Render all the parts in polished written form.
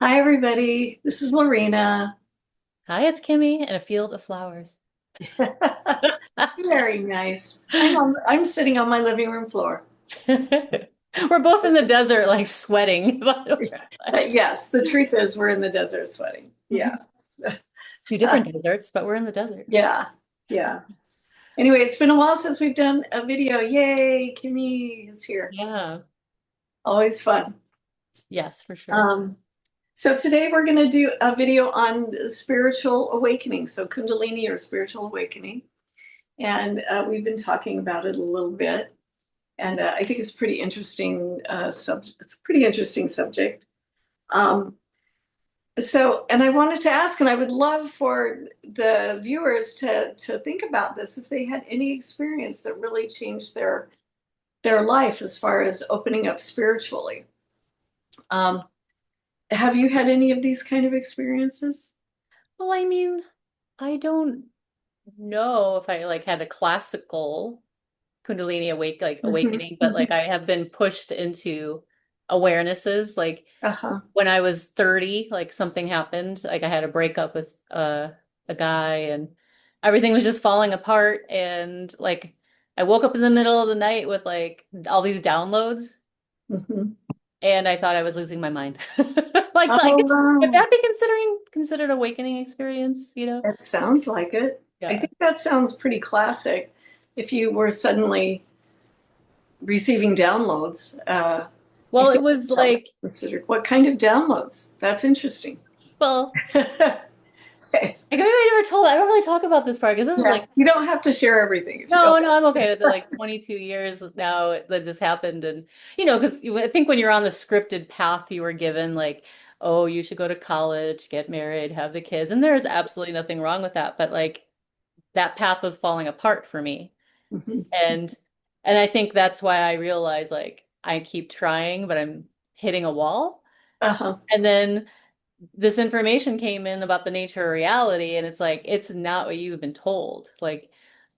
Hi, everybody. This is Lorena. Hi, it's Kimmy in a field of flowers. Very nice. I'm sitting on my living room floor. We're both in the desert, like sweating. Yes, the truth is we're in the desert sweating. Yeah. Two different deserts, but we're in the desert. Yeah. Yeah. Anyway, it's been a while since we've done a video. Yay, Kimmy is here. Yeah. Always fun. Yes, for sure. Um, so today we're going to do a video on spiritual awakening. So Kundalini or spiritual awakening. And we've been talking about it a little bit. And I think it's pretty interesting subject. It's a pretty interesting subject. Um, and I wanted to ask, and I would love for the viewers to think about this if they had any experience that really changed their life as far as opening up spiritually. Um, have you had any of these kind of experiences? Well, I mean, I don't know if I like had a classical Kundalini Hmm. awakening, but Hmm. like I have been pushed into awarenesses. Like Uh-huh. when I was 30, like something happened. Like I had a breakup with a guy and everything was just falling apart. And like I woke up in the middle of the night with like all these downloads Hmm. and I thought I was losing my mind. Like so I Oh, guess would wow. that be considered awakening experience, you know? It sounds like it. I Yeah. think that sounds pretty classic. If you were suddenly receiving downloads, I Well, it think was that would like, be considered. What kind of downloads? That's interesting. well, like maybe I never told, I don't really talk about this part because this is Yeah, like you don't have to share everything if you don't. no, I'm okay with it. Like 22 years now that this happened. And, because I think when you're on the scripted path you were given, like, oh, you should go to college, get married, have the kids. And there's absolutely nothing wrong with that. But like that path was falling apart for me. Mhm. And, and I think that's why I realized like I keep trying, but I'm hitting a wall. Uh-huh. And then this information came in about the nature of reality, and it's like, it's not what you've been told. Like,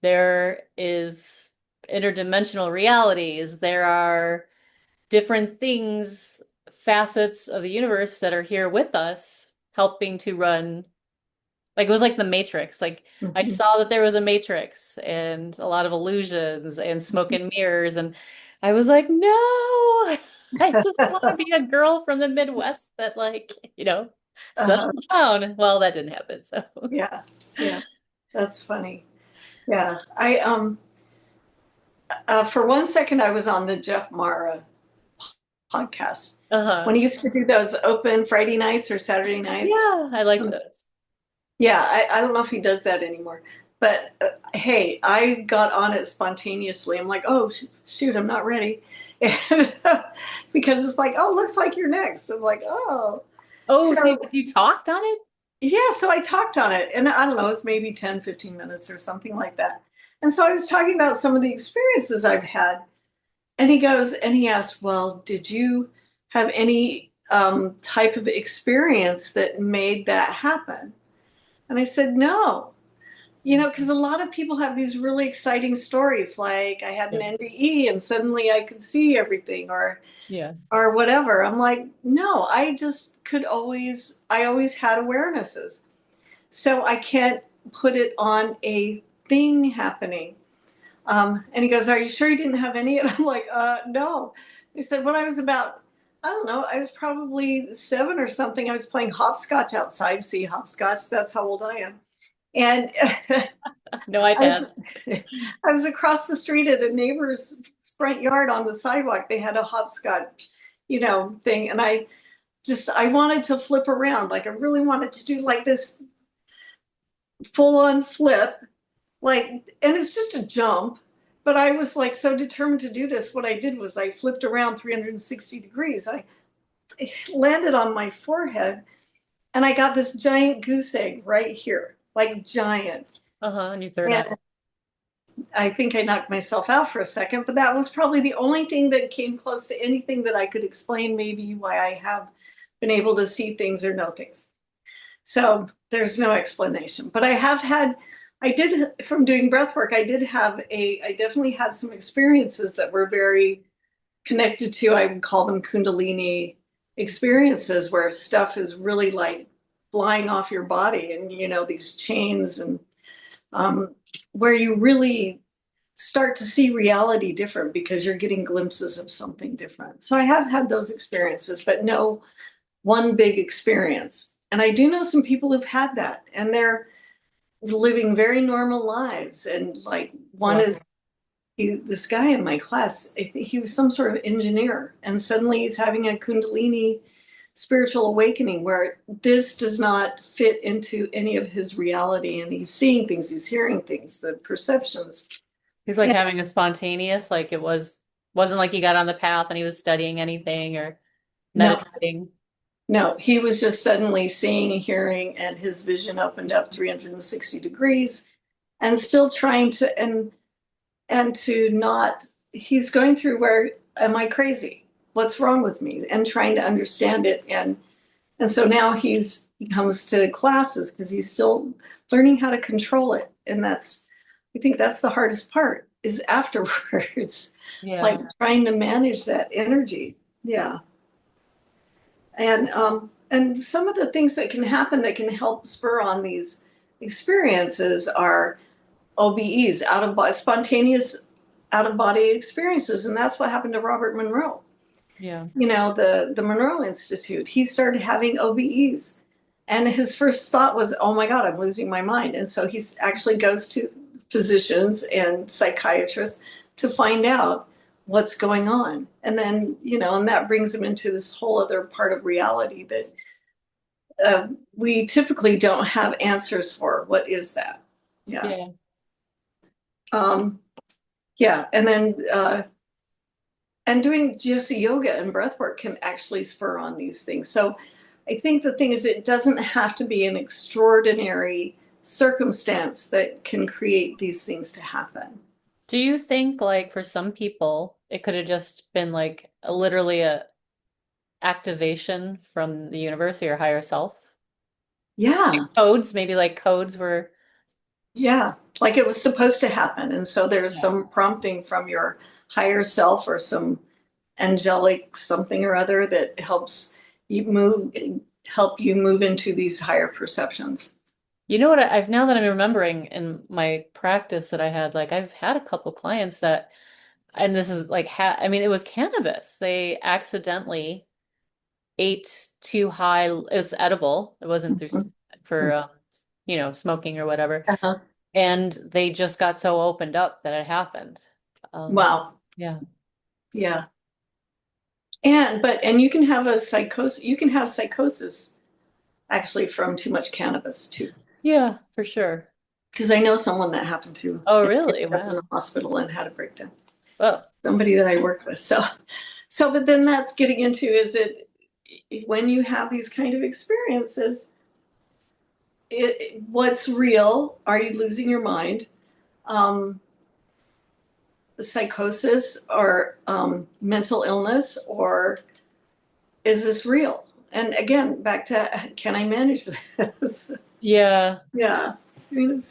there is interdimensional realities, there are different things, facets of the universe that are here with us, helping to run. Like, it was like the Matrix. Like, I Mhm. saw that there was a Matrix and a lot of illusions and smoke and mirrors, and I was like, no, I just want to be a girl from the Midwest that, like, Uh-huh. settle down. Well, that didn't happen. So, Yeah. Yeah. That's funny. Yeah. I for one second I was on the Jeff Mara podcast when uh-huh. he used to do those open Friday nights or Saturday nights. Yeah, I like those. Yeah, I don't know if he does that anymore. But hey, I got on it spontaneously. I'm like, oh, shoot, I'm not ready. And, because it's like, oh, looks like you're next. I'm like, oh. Oh, so So, you talked on it? yeah, so I talked on it. And I don't know, it's maybe 10, 15 minutes or something like that. And so I was talking about some of the experiences I've had. And he goes, and he asked, well, did you have any type of experience that made that happen? And I said, no. Because a lot of people have these really exciting stories, like I had an Yeah. NDE and suddenly I could see everything, Yeah. or whatever. I'm like, no, I always had awarenesses. So I can't put it on a thing happening. And he goes, are you sure you didn't have any? And I'm like, no. He said, when I was about, I don't know, I was probably 7 or something. I was playing hopscotch outside. See, hopscotch, that's how old I am. And No I was iPad. I was across the street at a neighbor's front yard on the sidewalk. They had a hopscotch, thing, and I wanted to flip around. Like I really wanted to do like this full on flip, like, and it's just a jump. But I was like so determined to do this. What I did was I flipped around 360 degrees. I landed on my forehead and I got this giant goose egg right here, like giant. Uh-huh. And your third And eye. I think I knocked myself out for a second, but that was probably the only thing that came close to anything that I could explain maybe why I have been able to see things or know things. So there's no explanation. But I did, from doing breath work, I definitely had some experiences that were very connected to, I would call them Kundalini experiences where stuff is really like flying off your body, and these chains, and um, where you really start to see reality different because you're getting glimpses of something different. So I have had those experiences, but no one big experience. And I do know some people who've had that, and they're living very normal lives. And like one Wow. is this guy in my class, I think he was some sort of engineer, and suddenly he's having a Kundalini spiritual awakening where this does not fit into any of his reality, and he's seeing things, he's hearing things, the perceptions. He's like having a spontaneous, like wasn't like he got on the path and he was studying anything or No, meditating. no, he was just suddenly seeing and hearing, and his vision opened up 360 degrees, and still trying to, and to not, he's going through, where am I crazy? What's wrong with me? And trying to understand it. And so now he comes to classes because he's still learning how to control it. And I think that's the hardest part, is afterwards, Yeah. like trying to manage that energy. Yeah. And some of the things that can happen that can help spur on these experiences are OBEs, out of body, spontaneous out of body experiences. And that's what happened to Robert Monroe. Yeah. The Monroe Institute, he started having OBEs. And his first thought was, oh my God, I'm losing my mind. And so he actually goes to physicians and psychiatrists to find out what's going on. And then, and that brings him into this whole other part of reality that we typically don't have answers for. What is that? Yeah. Yeah. Um, yeah. And doing just yoga and breath work can actually spur on these things. So I think the thing is, it doesn't have to be an extraordinary circumstance that can create these things to happen. Do you think like for some people it could have just been like literally a activation from the universe or your higher self? Yeah. Codes, maybe like codes were Yeah. Like it was supposed to happen. And so there's yeah. some prompting from your higher self, or some angelic something or other, that you move help you move into these higher perceptions. You know what I've now that I'm remembering in my practice that I had, like I've had a couple clients that, and this is like ha I mean it was cannabis. They accidentally ate too high. It was edible. It wasn't through Mhm. for smoking or whatever. Uh-huh. And they just got so opened up that it happened. Um, Wow. yeah. Yeah. And you can have a psychosis, you can have psychosis actually from too much cannabis too. Yeah, for sure. Because I know someone that happened to Oh, end really? up in Wow. the hospital and had a breakdown. Well, Somebody that I worked with. So, but then that's getting into, is it, when you have these kind of experiences, what's real? Are you losing your mind? Um, Psychosis, or mental illness, or is this real? And again, back to, can I manage this? yeah. Yeah, I mean,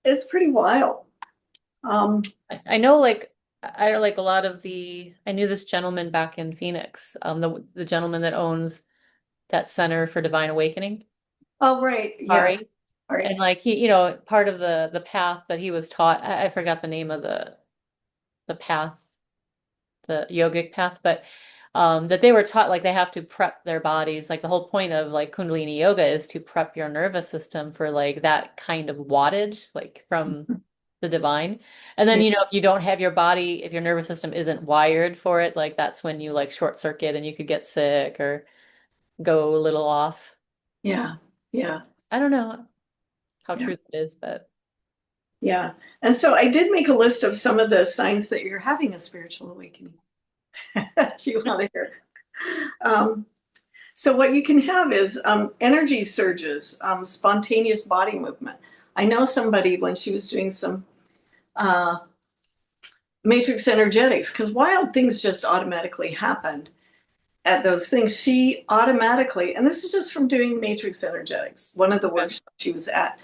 it's pretty wild. Um, I know like I like a lot of I knew this gentleman back in Phoenix, the gentleman that owns that Center for Divine Awakening, oh, right, yeah, Ari. all right, And like he, part of the path that he was taught, I forgot the name of the path, the yogic path, but that they were taught like they have to prep their bodies. Like the whole point of like Kundalini yoga is to prep your nervous system for like that kind of wattage, like from the divine. And then, yeah, if you don't have your body, if your nervous system isn't wired for it, like that's when you like short circuit and you could get sick or go a little off. yeah, yeah, I don't know how yeah, true that is, but yeah. And so I did make a list of some of the signs that you're having a spiritual awakening. If you want to hear. Um, so what you can have is energy surges, spontaneous body movement. I know somebody, when she was doing some uh, matrix energetics, because wild things just automatically happened at those things. She automatically, and this is just from doing matrix energetics, one of the okay. workshops she was at,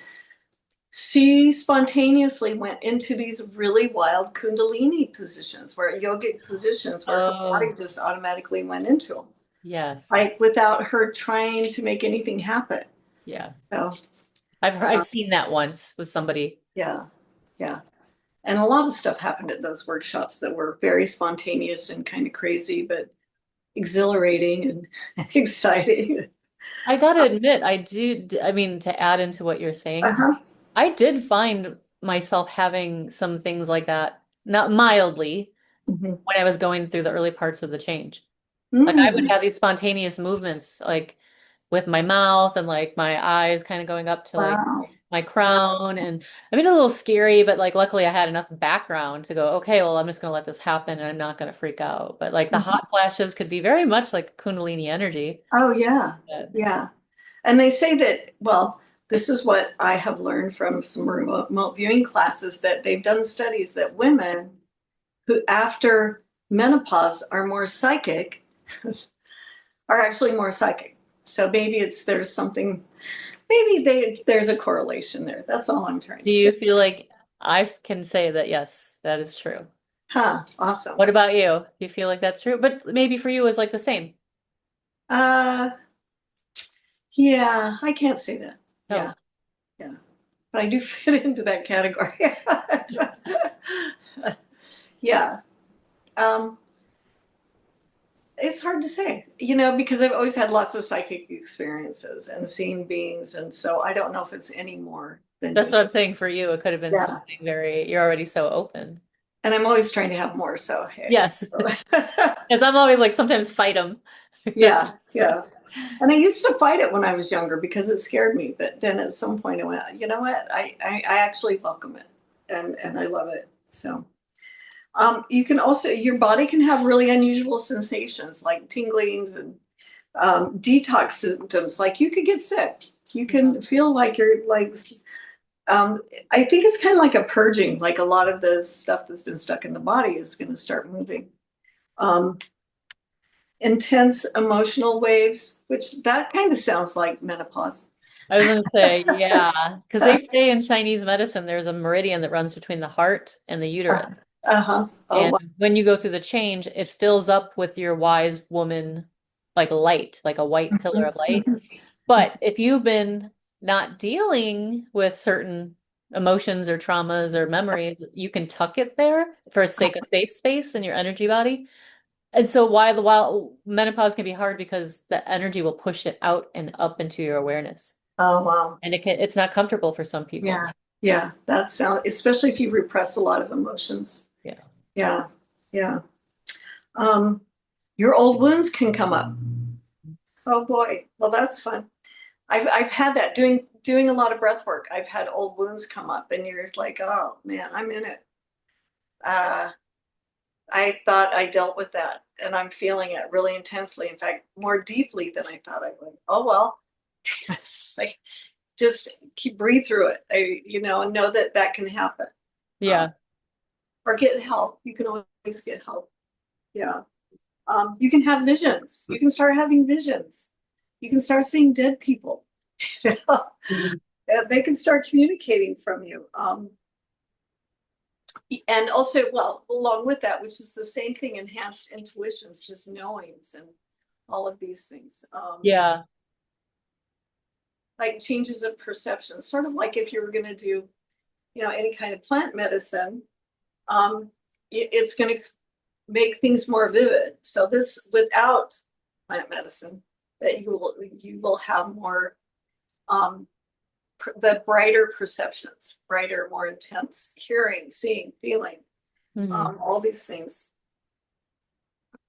she spontaneously went into these really wild Kundalini positions, where yogic positions, where her body Oh, just automatically went into them. Yes. like without her trying to make anything happen. Yeah. So, I've seen that once with somebody. yeah, yeah. And a lot of stuff happened at those workshops that were very spontaneous and kind of crazy, but exhilarating and exciting. I gotta admit, I mean, to add into what you're saying, Uh-huh. I did find myself having some things like that, not mildly, Mhm. when I was going through the early parts of the change. Like I would Mm. have these spontaneous movements, like with my mouth and like my eyes kind of going up to like Wow. my Wow. crown. And I mean, a little scary, but like luckily I had enough background to go, okay, well, I'm just going to let this happen and I'm not going to freak out. But like the Mhm. hot flashes could be very much like Kundalini energy. Oh, yeah. But Yeah. And they say that, well, this is what I have learned from some remote viewing classes, that they've done studies that women who after menopause are more psychic are actually more psychic. So maybe there's something, there's a correlation there. That's all I'm trying do to say. you feel like I can say that, yes, that is true? Huh, awesome. What about you? Do you feel like that's true? But maybe for you it was like the same. Uh, yeah, I can't say that. Oh, Yeah, yeah. But I do fit into that category. Yeah. Um, it's hard to say, because I've always had lots of psychic experiences and seen beings. And so I don't know if it's any more than that's what just, I'm saying for you. It could have been yeah. something very, you're already so open. And I'm always trying to have more. So, hey. Yes. Because I'm always like sometimes fight them. Yeah, yeah. And I used to fight it when I was younger because it scared me. But then at some point I went, you know what? I actually welcome it and I love it. So, you can also, your body can have really unusual sensations like tinglings and detox symptoms. Like you could get sick. You Yeah. can feel like you're like, um, I think it's kind of like a purging, like a lot of the stuff that's been stuck in the body is going to start moving. Um, Intense emotional waves, which that kind of sounds like menopause. I was going to say, yeah, because they say in Chinese medicine there's a meridian that runs between the heart and the uterus. Uh-huh. Oh, And wow. when you go through the change, it fills up with your wise woman like light, like a white pillar of light. But if you've been not dealing with certain emotions or traumas or memories, you can tuck it there for a sake of safe space in your energy body. And so while menopause can be hard because the energy will push it out and up into your awareness. Oh, wow. And it's not comfortable for some people. Yeah. Yeah. That sounds, especially if you repress a lot of emotions. Yeah. Yeah. Yeah. Um, your old wounds can come up. Oh boy. Well, that's fun. I've had that doing a lot of breath work. I've had old wounds come up and you're like, oh man, I'm in it. Uh, I thought I dealt with that and I'm feeling it really intensely. In fact, more deeply than I thought I would. Oh well, like just keep breathe through it. And know that that can happen. Yeah. Or get help. You can always get help. Yeah. You can have visions. You can start having visions. You can start seeing dead people. They can start communicating from you. And also, well, along with that, which is the same thing, enhanced intuitions, just knowings and all of these things. Yeah. Like changes of perception, sort of like if you were going to do, any kind of plant medicine, um, it's going to make things more vivid. So this, without plant medicine, that you will have more, um, the brighter perceptions, brighter, more intense hearing, seeing, feeling, Mhm. all these things.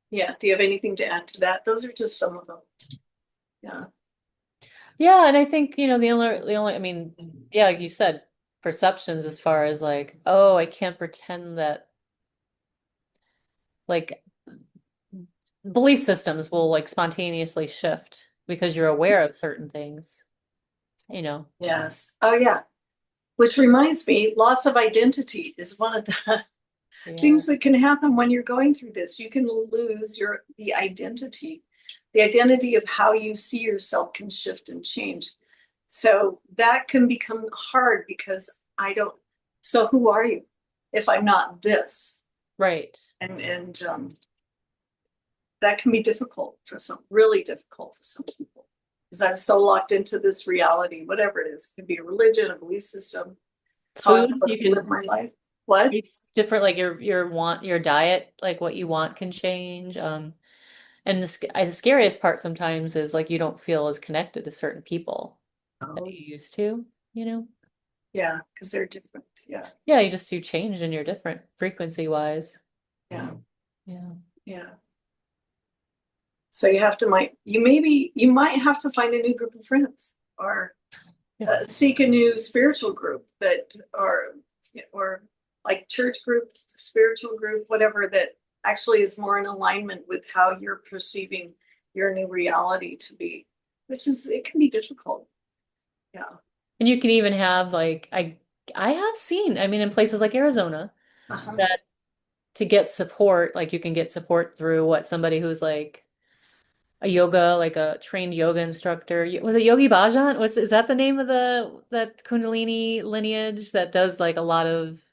Yeah. Do you have anything to add to that? Those are just some of them. Yeah. Yeah, and I think, the only, I mean, yeah, like you said, perceptions as far as like, oh, I can't pretend that like belief systems will like spontaneously shift because you're aware of certain things, you know. Yes. Oh, yeah. Which reminds me, loss of identity is one of the Yeah. things that can happen when you're going through this. You can lose the identity. The identity of how you see yourself can shift and change. So that can become hard because I don't. So who are you if I'm not this? Right. And that can be difficult for some, really difficult for some people. Because I'm so locked into this reality, whatever it is. It could be a religion, a belief system, how I'm Food, you supposed to live can my life. What? it's different, like your diet, like what you want can change. And the scariest part sometimes is like you don't feel as connected to certain people that Oh, you used to, you know? yeah, because they're different. Yeah, Yeah, you change and you're different frequency wise. yeah, Yeah. yeah. So you have to you might have to find a new group of friends or Yeah. seek a new spiritual group that or like church group, spiritual group, whatever that actually is more in alignment with how you're perceiving your new reality to be, which is it can be difficult. Yeah. And you can even have like I have seen, I mean, in places like Arizona, Uh-huh. that to get support, like you can get support through what somebody who's like a yoga, like a trained yoga instructor. Was it Yogi Bhajan? Is that the name of that Kundalini lineage that does like a lot of,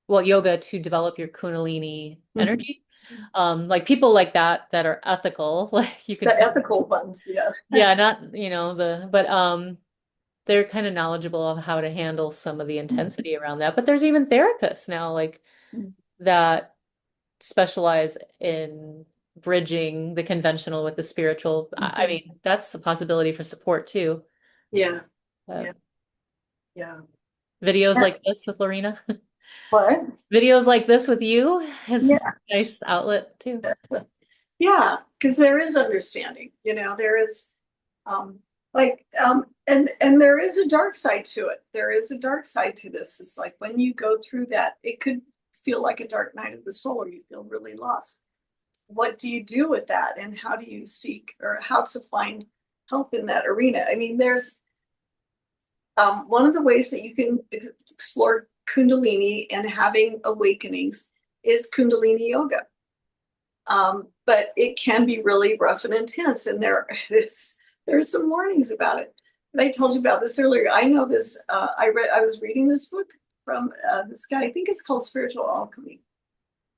well, yoga to develop your Kundalini Mhm. energy? Like people like that are ethical, like you can The tell. ethical ones, yeah. Yeah, not, but they're kind of knowledgeable of how to handle some of the intensity around that. But there's even therapists now like that specialize in bridging the conventional with the spiritual. I Mhm. mean, that's a possibility for support too. Yeah, Uh, yeah, yeah. videos Yeah. like this with Lorena, What? videos like this with you is Yeah. a nice outlet too. Yeah, because there is understanding, there is and there is a dark side to it. There is a dark side to this. It's like when you go through that, it could feel like a dark night of the soul, or you feel really lost. What do you do with that? And how do you seek or how to find help in that arena? I mean, there's one of the ways that you can explore Kundalini and having awakenings is Kundalini yoga. But it can be really rough and intense, and there's some warnings about it. And I told you about this earlier. I know this. I was reading this book from this guy. I think it's called Spiritual Alchemy.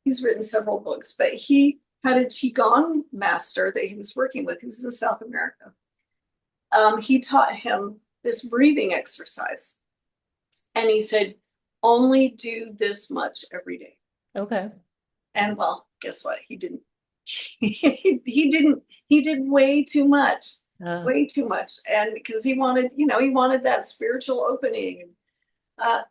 He's written several books, but he had a qigong master that he was working with. He was in South America. He taught him this breathing exercise, and he said, "Only do this much every day." Okay. And well, guess what? He didn't. He didn't. He did Uh, way too much, and because he wanted that spiritual opening. Uh,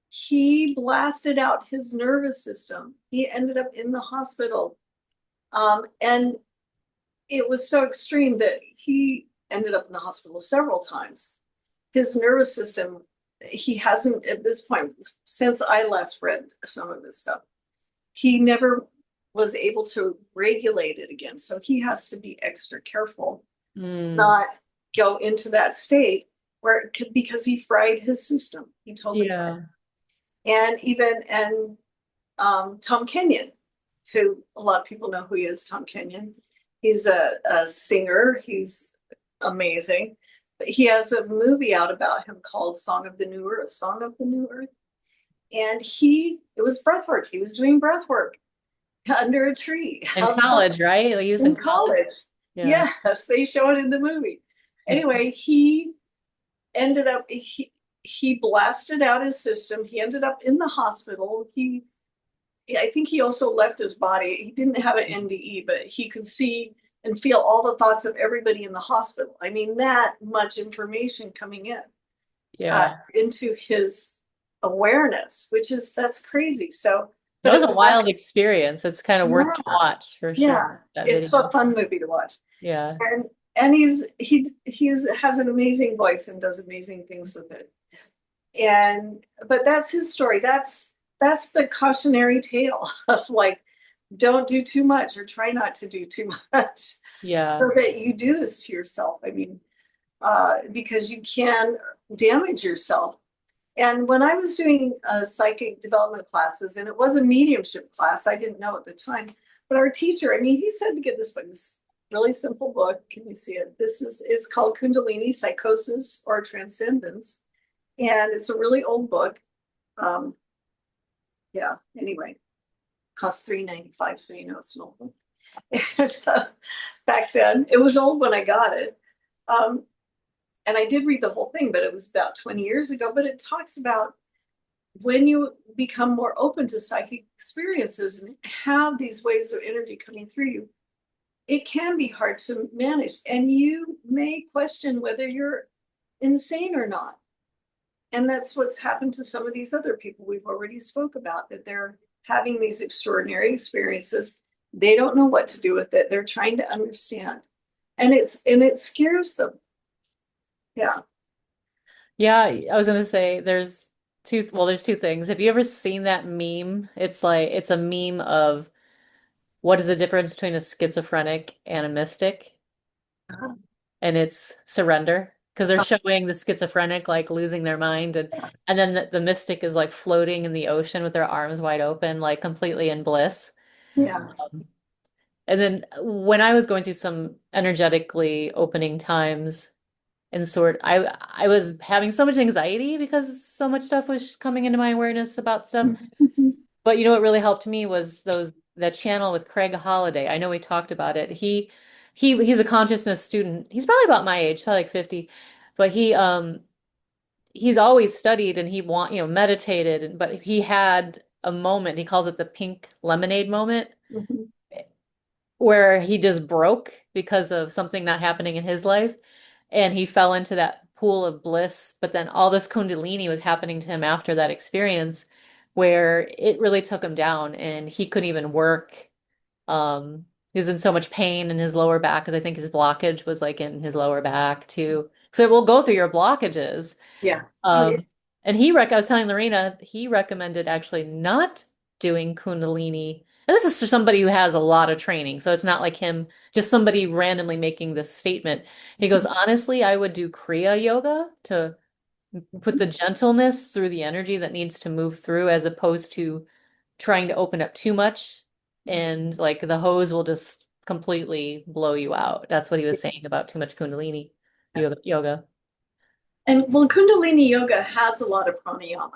he blasted out his nervous system. He ended up in the hospital, and it was so extreme that he ended up in the hospital several times. His nervous system. He hasn't at this point since I last read some of this stuff. He never was able to regulate it again. So he has to be extra careful to mm, not go into that state where it could, because he fried his system. He totally fried. yeah. And Tom Kenyon, who a lot of people know who he is, Tom Kenyon. He's a singer. He's amazing. But he has a movie out about him called Song of the New Earth, Song of the New Earth. And it was breath work. He was doing breath work under a tree In outside college, right? Like he was in in college. college. Yeah. Yes, they show it in the movie. Anyway, ended up he blasted out his system. He ended up in the hospital. I think he also left his body. He didn't have an NDE, but he could see and feel all the thoughts of everybody in the hospital. I mean, that much information coming in Yeah. into his awareness, that's crazy. So, That but was it a wild blasted. experience. It's kind of worth to Yeah, watch for yeah, sure, that it's a video. fun movie to watch, Yeah. and he's has an amazing voice and does amazing things with it. And but that's his story. That's the cautionary tale of like, don't do too much or try not to do too much, Yeah. so that you do this to yourself. I mean, because you can damage yourself. And when I was doing psychic development classes, and it was a mediumship class, I didn't know at the time, but our teacher, I mean, he said to get this book, this really simple book. Can you see it? It's called Kundalini, Psychosis or Transcendence. And it's a really old book. Yeah, anyway, cost $3.95, so it's an old book. And, back then, it was old when I got it. Um, and I did read the whole thing, but it was about 20 years ago. But it talks about when you become more open to psychic experiences and have these waves of energy coming through you, it can be hard to manage. And you may question whether you're insane or not. And that's what's happened to some of these other people we've already spoke about, that they're having these extraordinary experiences. They don't know what to do with it. They're trying to understand. And it scares them. Yeah. Yeah, I was gonna say there's two things. Have you ever seen that meme? It's like it's a meme of what is the difference between a schizophrenic and a mystic? And it's surrender. Because they're showing the schizophrenic like losing their mind and then the mystic is like floating in the ocean with their arms wide open, like completely in bliss. Yeah. Um, and then when I was going through some energetically opening times, and I was having so much anxiety because so much stuff was coming into my awareness about stuff. But you know what really helped me was those that channel with Craig Holiday. I know we talked about it. He's a consciousness student. He's probably about my age, probably like 50. But he's always studied and he meditated but he had a moment, he calls it the pink lemonade moment, Mhm. where he just broke because of something not happening in his life and he fell into that pool of bliss, but then all this Kundalini was happening to him after that experience where it really took him down and he couldn't even work. He was in so much pain in his lower back because I think his blockage was like in his lower back too. So it will go through your blockages. Yeah. Oh, yeah. Um, and I was telling Lorena, he recommended actually not doing Kundalini. And this is for somebody who has a lot of training. So it's not like him, just somebody randomly making this statement. He goes, honestly, I would do Kriya yoga to put the gentleness through the energy that needs to move through as opposed to trying to open up too much. And like the hose will just completely blow you out. That's what he was saying about too much Kundalini yoga. And well, Kundalini yoga has a lot of pranayama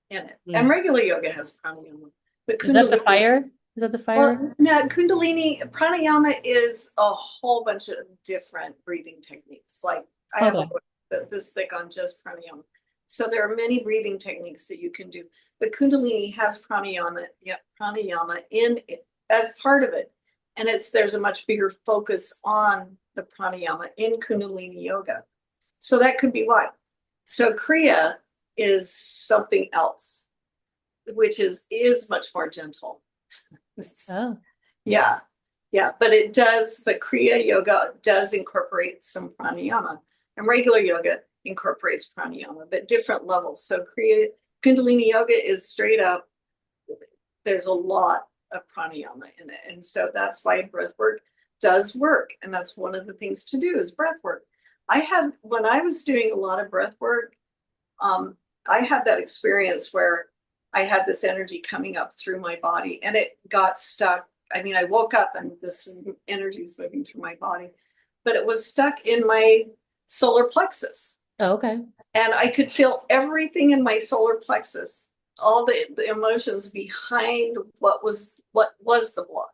in it, and Mm. regular yoga has pranayama. But Is that the Kundalini, fire? Is that the fire? well, now Kundalini pranayama is a whole bunch of different breathing techniques. Like I have a Okay. book this thick on just pranayama. So there are many breathing techniques that you can do. But Kundalini has pranayama, yeah, pranayama in it as part of it. And there's a much bigger focus on the pranayama in Kundalini yoga. So that could be why. So Kriya is something else, which is much more gentle. Oh. Yeah, yeah, but Kriya yoga does incorporate some pranayama, and regular yoga incorporates pranayama, but different levels. So Kundalini yoga is straight up. There's a lot of pranayama in it, and so that's why breath work does work, and that's one of the things to do is breath work. When I was doing a lot of breath work, um, I had that experience where I had this energy coming up through my body and it got stuck. I mean, I woke up and this energy is moving through my body, but it was stuck in my solar plexus. Oh, okay. And I could feel everything in my solar plexus, all the emotions behind what was the block.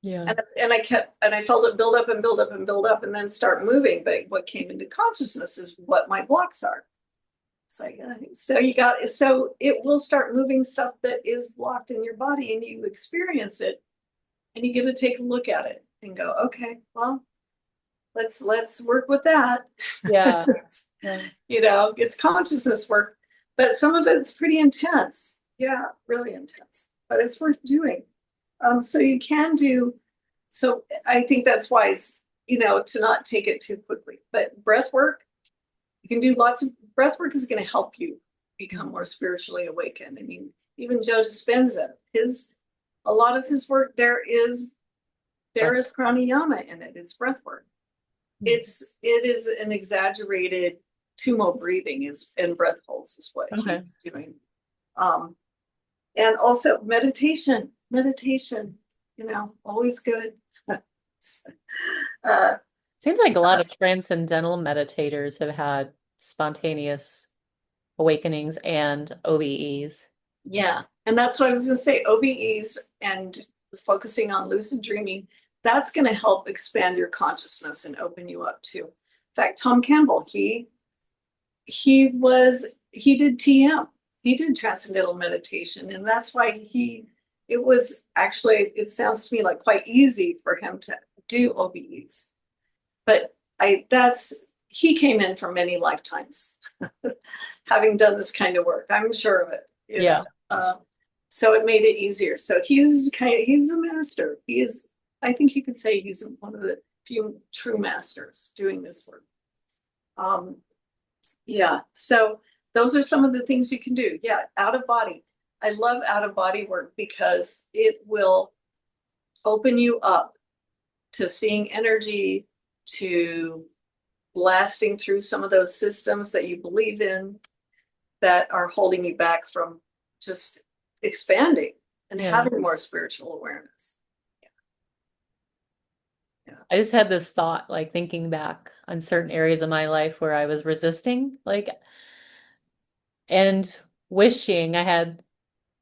Yeah. And I felt it build up and build up and build up and then start moving. But what came into consciousness is what my blocks are. It's like, so it will start moving stuff that is blocked in your body and you experience it and you get to take a look at it and go, okay, well, let's work with that. Yeah. Yeah. It's consciousness work, but some of it's pretty intense. Yeah, really intense, but it's worth doing. So you can do, so I think that's wise, to not take it too quickly, but breath work, you can do lots of breath work is going to help you become more spiritually awakened. I mean, even Joe Dispenza, a lot of his work there is pranayama in it. It's breath work. It is an exaggerated tumo breathing is and breath holds is what Okay. he's doing. Um, and also meditation, always good. uh, Seems like a lot of transcendental meditators have had spontaneous awakenings and OBEs. Yeah, and that's what I was going to say. OBEs and focusing on lucid dreaming that's going to help expand your consciousness and open you up too. In fact, Tom Campbell, he did TM. He did transcendental meditation, and that's why it was actually, it sounds to me like quite easy for him to do OBEs. But he came in from many lifetimes, having done this kind of work. I'm sure of it. Yeah. So it made it easier. So he's a master. I think you could say he's one of the few true masters doing this work. Yeah. So those are some of the things you can do. Yeah. Out of body. I love out of body work because it will open you up to seeing energy, to blasting through some of those systems that you believe in that are holding you back from just expanding and having more spiritual awareness. Yeah. I just had this thought, like thinking back on certain areas of my life where I was resisting, like, and wishing I had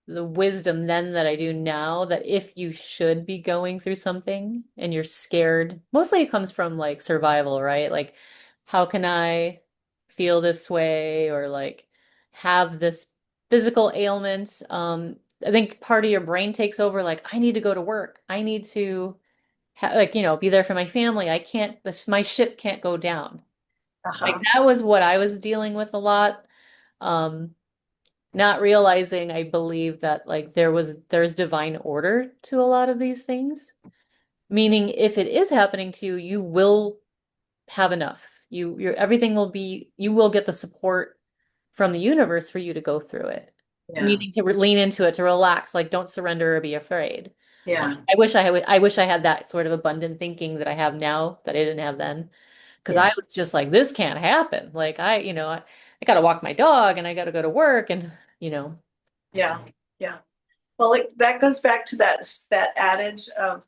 the wisdom then that I do now, that if you should be going through something and you're scared, mostly it comes from like survival, right? Like, how can I feel this way, or like have this physical ailment? I think part of your brain takes over, like, I need to go to work. I need to like, be there for my family. I can't, my ship can't go down. Like that was what I was dealing with a lot. Um, Not realizing, I believe that like there's divine order to a lot of these things. Meaning if it is happening to you, you will have enough. Everything will be, you will get the support from the universe for you to go through it. Yeah. Meaning to lean into it, to relax, like don't surrender or be afraid. Yeah. I wish I had that sort of abundant thinking that I have now that I didn't have then. Because I was just like, this can't happen. Like I got to walk my dog and I got to go to work and. Yeah. Yeah. Well, that goes back to that adage of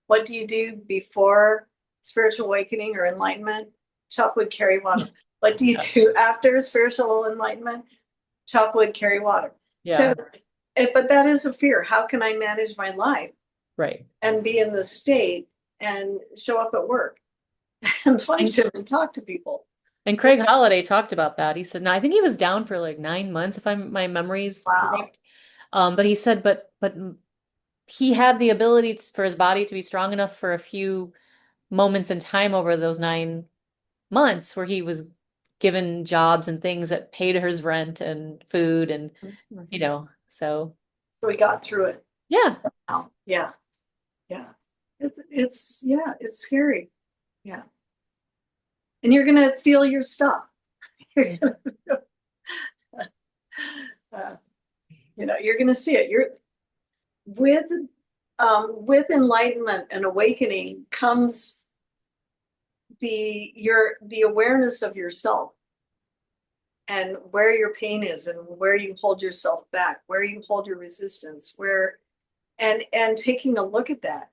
what do you do before spiritual awakening or enlightenment? Chop wood, carry water. What do you do after spiritual enlightenment? Chop wood, carry water. Yeah. So, but that is a fear. How can I manage my life? Right. And be in the state and show up at work and function and talk to people. And Craig Holliday talked about that. He said, no, I think he was down for like 9 months, if my memory's correct. But he said, but he had the ability for his body to be strong enough for a few moments in time over those 9 months where he was given jobs and things that paid his rent and food and, so. So he got through it. Yeah. Yeah. Yeah. It's scary. Yeah. And you're going to feel your stuff. You're going to see it. With enlightenment and awakening comes the awareness of yourself and where your pain is and where you hold yourself back, where you hold your resistance, and taking a look at that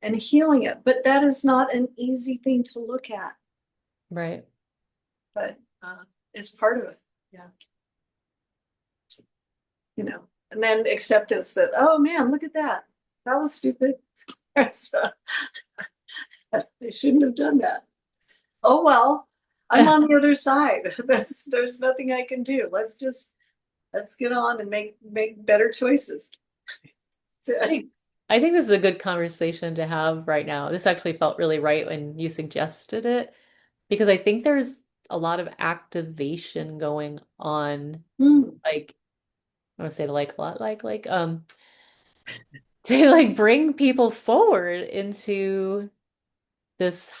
and healing it. But that is not an easy thing to look at. Right. But it's part of it. Yeah. And then acceptance that, oh man, look at that. That was stupid. They shouldn't have done that. Oh, well, I'm on the other side. There's nothing I can do. Let's get on and make better choices. I think this is a good conversation to have right now. This actually felt really right when you suggested it, because I think there's a lot of activation going on. Like, I want to say like a lot, like to like bring people forward into this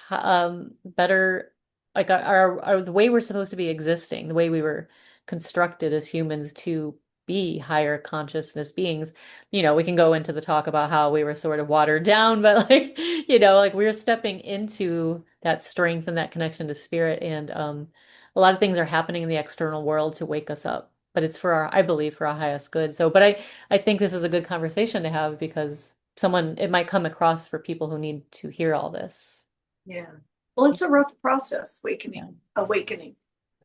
better, like our the way we're supposed to be existing, the way we were constructed as humans to be higher consciousness beings. We can go into the talk about how we were sort of watered down, but like, like we're stepping into that strength and that connection to spirit. And a lot of things are happening in the external world to wake us up, but it's I believe, for our highest good. So, but I think this is a good conversation to have because it might come across for people who need to hear all this. Yeah. Well, it's a rough process, awakening.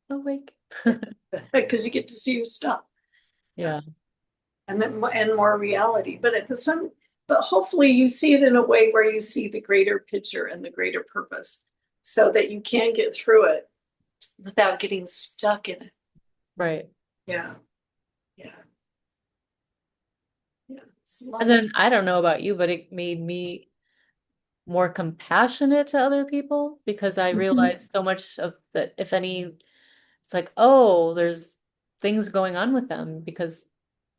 Awake. Because you get to see your stuff. Yeah. And more reality. But but hopefully you see it in a way where you see the greater picture and the greater purpose so that you can get through it without getting stuck in it. Right. Yeah. Yeah. Yeah. And then I don't know about you, but it made me more compassionate to other people because I Mhm. realized so much of that, if any, it's like, oh, there's things going on with them because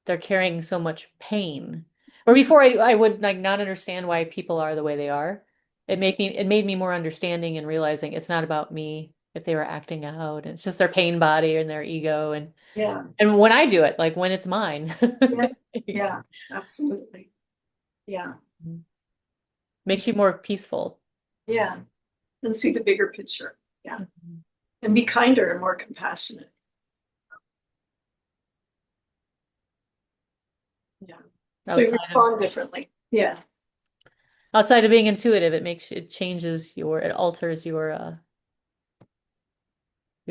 they're carrying so much pain. Or before I would like not understand why people are the way they are. It made me more understanding and realizing it's not about me if they were acting out. It's just their pain body and their ego Yeah. and when I do it, like when it's mine. Yeah. Yeah. Absolutely. Yeah. Makes you more peaceful. Yeah. And see the bigger picture. Yeah. Mhm. And be kinder and more compassionate. Yeah. So you Outside of respond differently. Yeah. outside of being intuitive, it changes it alters your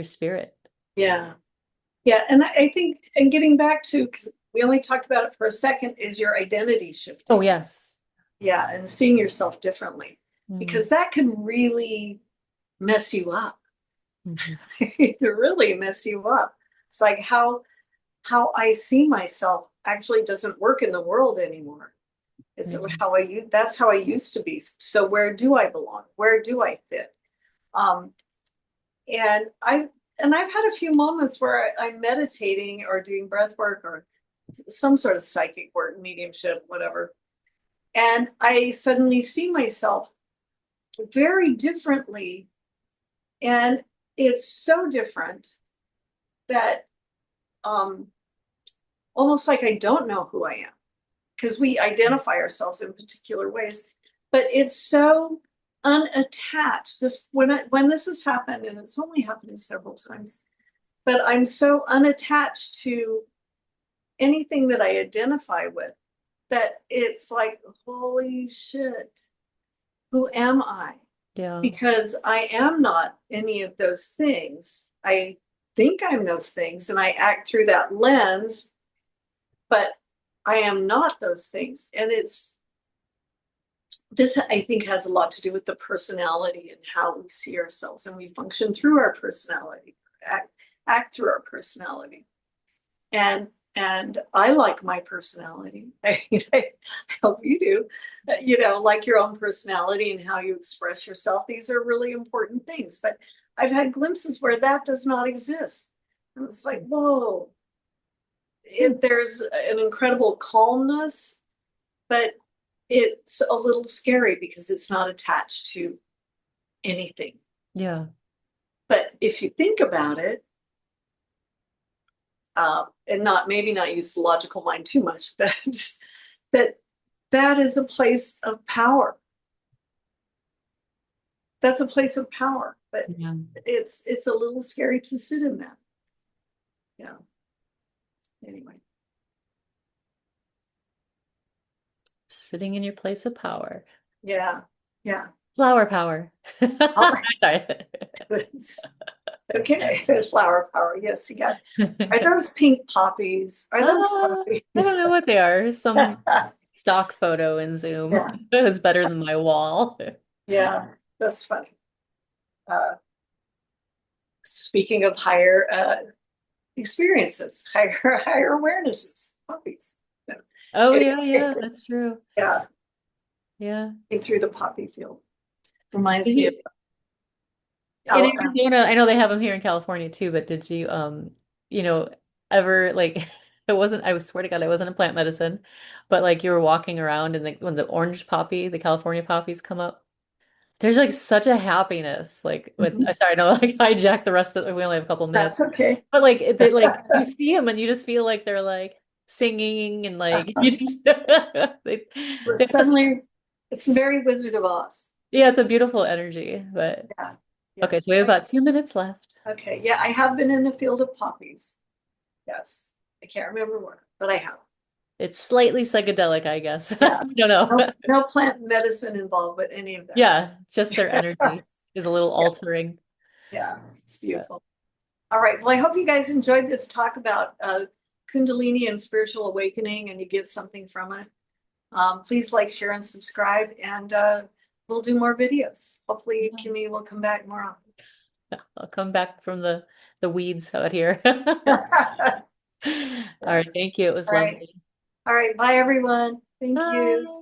spirit. Yeah. Yeah. And I think, and getting back to, because we only talked about it for a second, is your identity Oh shifting. yes. Yeah. And seeing yourself differently, Mhm. because that can really mess you up. Mhm. It really mess you up. It's like how I see myself actually doesn't work in the world anymore. It's Yeah. that's how I used to be. So where do I belong? Where do I fit? Um, and I've had a few moments where I'm meditating or doing breath work or some sort of psychic work, mediumship, whatever. And I suddenly see myself very differently. And it's so different that um, almost like I don't know who I am because we identify ourselves in particular ways. But it's so unattached. When this has happened, and it's only happened several times, but I'm so unattached to anything that I identify with that it's like, holy shit, who am I? Yeah. Because I am not any of those things. I think I'm those things and I act through that lens, but I am not those things. And this, I think, has a lot to do with the personality and how we see ourselves and we function through our personality, act through our personality. And I like my personality. I hope you do. Like your own personality and how you express yourself. These are really important things. But I've had glimpses where that does not exist. And it's like, whoa, there's an incredible calmness, but it's a little scary because it's not attached to anything. Yeah. But if you think about it, and not maybe not use the logical mind too much, but that that is a place of power. That's a place of power, but Yeah. it's a little scary to sit in that. Yeah. Anyway. Sitting in your place of power. Yeah. Yeah. Flower power. I'll, Sorry. it's okay. Flower power. Yes, you got. Are those pink poppies? Are those I don't poppies? know what they are. Some stock photo in Zoom. Yeah. It was better than my wall. Yeah. That's funny. Uh, Speaking of higher experiences, higher awarenesses, poppies. So, Oh yeah, anyway, yeah, that's true. yeah, Yeah. through the poppy field reminds Did me of you in oh, Arizona, I know they have them here in California too, but did you you know, ever like it wasn't I swear to God, it wasn't a plant medicine, but like you were walking around and when the orange poppy, the California poppies come up. There's like such a happiness, like with mhm. sorry, no, like hijack the rest of we only have a couple minutes. That's okay. But like they like you see them and you just feel like they're like singing and like you just But suddenly, it's very Wizard of Oz. yeah, it's a beautiful energy. But Yeah, yeah. okay, so we have about 2 minutes left. Okay, yeah, I have been in the field of poppies. Yes, I can't remember where, but I have. It's slightly psychedelic, I guess. Yeah, I don't know. no plant medicine involved with any of that. Yeah, just their energy is a little Yeah, altering. yeah, it's But beautiful. All right. Well, I hope you guys enjoyed this talk about Kundalini and spiritual awakening and you get something from it. Please like, share, and subscribe, and we'll do more videos. Hopefully, Yeah. Kimmy will come back more often. I'll come back from the weeds out here. All All right, thank you. It was right. lovely. All right. Bye, everyone. Thank you. Bye.